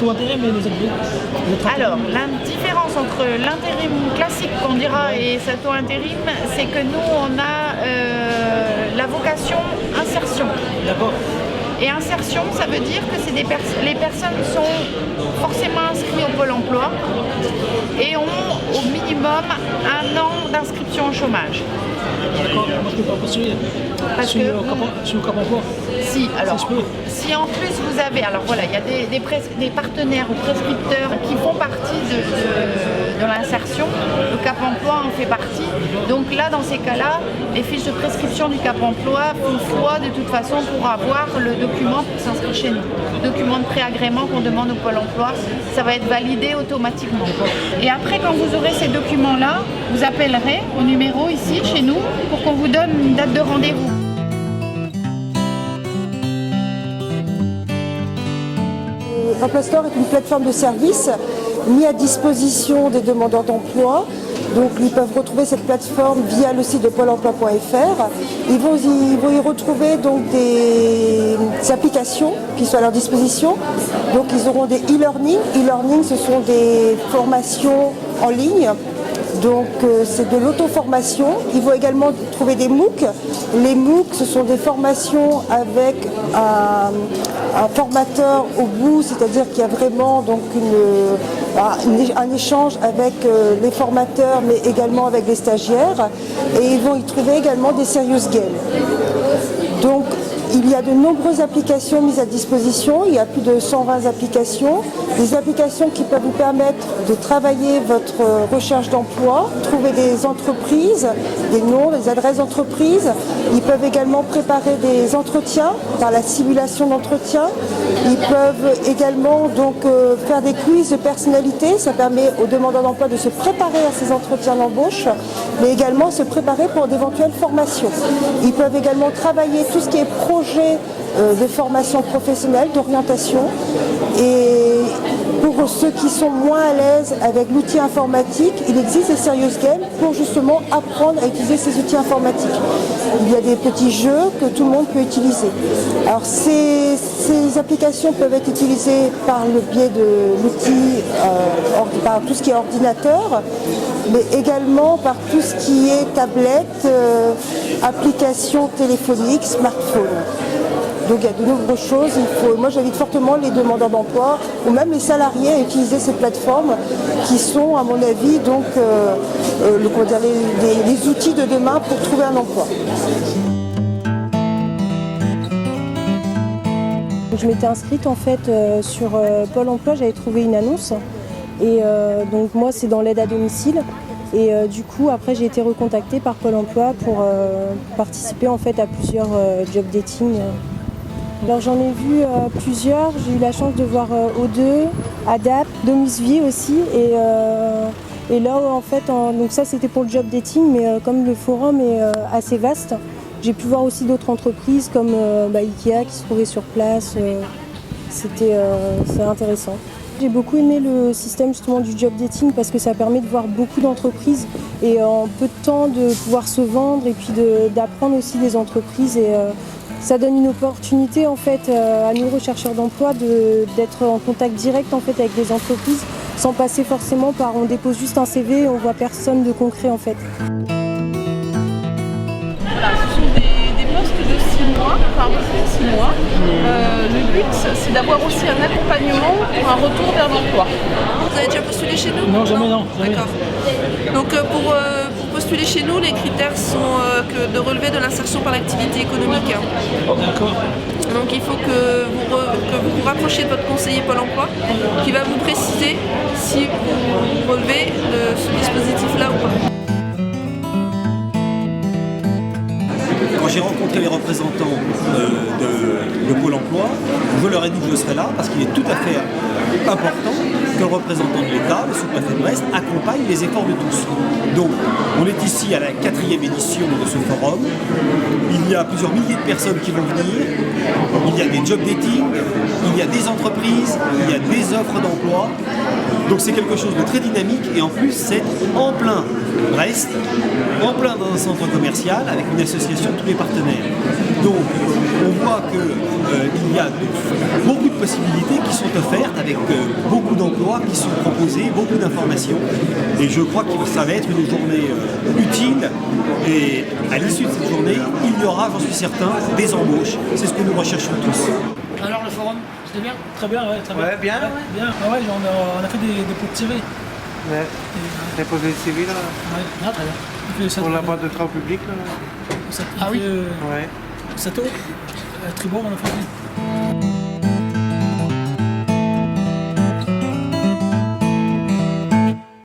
auto-intérim et les autres. Alors, la différence entre l'intérim classique qu'on dira et cet auto-intérim, c'est que nous, on a la vocation insertion. D'accord. Et insertion, ça veut dire que c'est les personnes sont forcément inscrites au Pôle emploi et ont au minimum 1 an d'inscription au chômage. D'accord, moi je ne peux pas postuler. Parce je suis au Cap emploi. Si, alors, Si je peux. si en plus vous avez, alors voilà, il y a des partenaires ou prescripteurs qui font partie de l'insertion, le Cap emploi en fait partie. Donc là, dans ces cas-là, les fiches de prescription du Cap emploi font foi de toute façon pour avoir le document pour s'inscrire chez nous. Le document de préagrément qu'on demande au Pôle emploi, ça va être validé automatiquement. Et après, quand vous aurez ces documents-là, vous appellerez au numéro ici, chez nous, pour qu'on vous donne une date de rendez-vous. Emploi Store est une plateforme de services mise à disposition des demandeurs d'emploi. Donc ils peuvent retrouver cette plateforme via le site de pôle emploi.fr. Ils vont y retrouver donc des applications qui sont à leur disposition. Donc ils auront des e-learning. E-learning, ce sont des formations en ligne. Donc c'est de l'auto-formation. Ils vont également trouver des MOOC. Les MOOC, ce sont des formations avec un formateur au bout, c'est-à-dire qu'il y a vraiment donc un échange avec les formateurs, mais également avec les stagiaires. Et ils vont y trouver également des serious games. Donc il y a de nombreuses applications mises à disposition, il y a plus de 120 applications, des applications qui peuvent vous permettre de travailler votre recherche d'emploi, trouver des entreprises, des noms, des adresses d'entreprises. Ils peuvent également préparer des entretiens par la simulation d'entretien. Ils peuvent également donc faire des quiz de personnalité, ça permet aux demandeurs d'emploi de se préparer à ces entretiens d'embauche, mais également se préparer pour d'éventuelles formations. Ils peuvent également travailler tout ce qui est projet de formation professionnelle, d'orientation. Et pour ceux qui sont moins à l'aise avec l'outil informatique, il existe des serious games pour justement apprendre à utiliser ces outils informatiques. Il y a des petits jeux que tout le monde peut utiliser. Alors ces applications peuvent être utilisées par le biais de l'outil, par tout ce qui est ordinateur, mais également par tout ce qui est tablette, applications téléphoniques, smartphone. Donc il y a de nombreuses choses. Moi j'invite fortement les demandeurs d'emploi ou même les salariés à utiliser ces plateformes qui sont à mon avis donc les outils de demain pour trouver un emploi. Je m'étais inscrite en fait sur Pôle emploi, j'avais trouvé une annonce et donc moi c'est dans l'aide à domicile et du coup après j'ai été recontactée par Pôle emploi pour participer en fait à plusieurs job dating. Alors j'en ai vu plusieurs, j'ai eu la chance de voir O2, ADAP, Domusvie aussi et là en fait donc ça c'était pour le job dating mais comme le forum est assez vaste, j'ai pu voir aussi d'autres entreprises comme Ikea qui se trouvait sur place, c'est intéressant. J'ai beaucoup aimé le système justement du job dating parce que ça permet de voir beaucoup d'entreprises et en peu de temps de pouvoir se vendre et puis d'apprendre aussi des entreprises et ça donne une opportunité en fait à nous rechercheurs d'emploi d'être en contact direct en fait avec des entreprises sans passer forcément par on dépose juste un CV et on voit personne de concret en fait. Voilà, ce sont des postes de 6 mois, enfin 6 mois. Le but c'est d'avoir aussi un accompagnement pour un retour vers l'emploi. Vous avez déjà postulé chez nous? Non, jamais non. D'accord. Donc pour postuler chez nous, les critères sont de relever de l'insertion par l'activité économique. D'accord. Donc il faut que vous vous rapprochiez de votre conseiller Pôle emploi qui va vous préciser si vous relevez de ce dispositif-là ou pas. Quand j'ai rencontré les représentants de Pôle emploi, je leur ai dit que je serais là parce qu'il est tout à fait important que le représentant de l'État, le sous-préfet de Brest, accompagne les efforts de tous. Donc, on est ici à la 4e édition de ce forum. Il y a plusieurs milliers de personnes qui vont venir. Il y a des job dating, il y a des entreprises, il y a des offres d'emploi. Donc c'est quelque chose de très dynamique et en plus c'est en plein Brest, en plein dans un centre commercial avec une association de tous les partenaires. Donc on voit qu'il y a beaucoup de possibilités qui sont offertes avec beaucoup d'emplois qui sont proposés, beaucoup d'informations. Et je crois que ça va être une journée utile et à l'issue de cette journée, il y aura, j'en suis certain, des embauches. C'est ce que nous recherchons tous. Alors le forum, c'était bien? Très bien, ouais, très bien. Ouais, bien, ouais. Bien. Ah ouais, on a fait des pots de CV. Ouais. Déposer le CV là, Ouais, ah, très bien. Et puis, pour la boîte de travaux publics là. Ah oui? Ouais. Sato, Tribord, on a fait.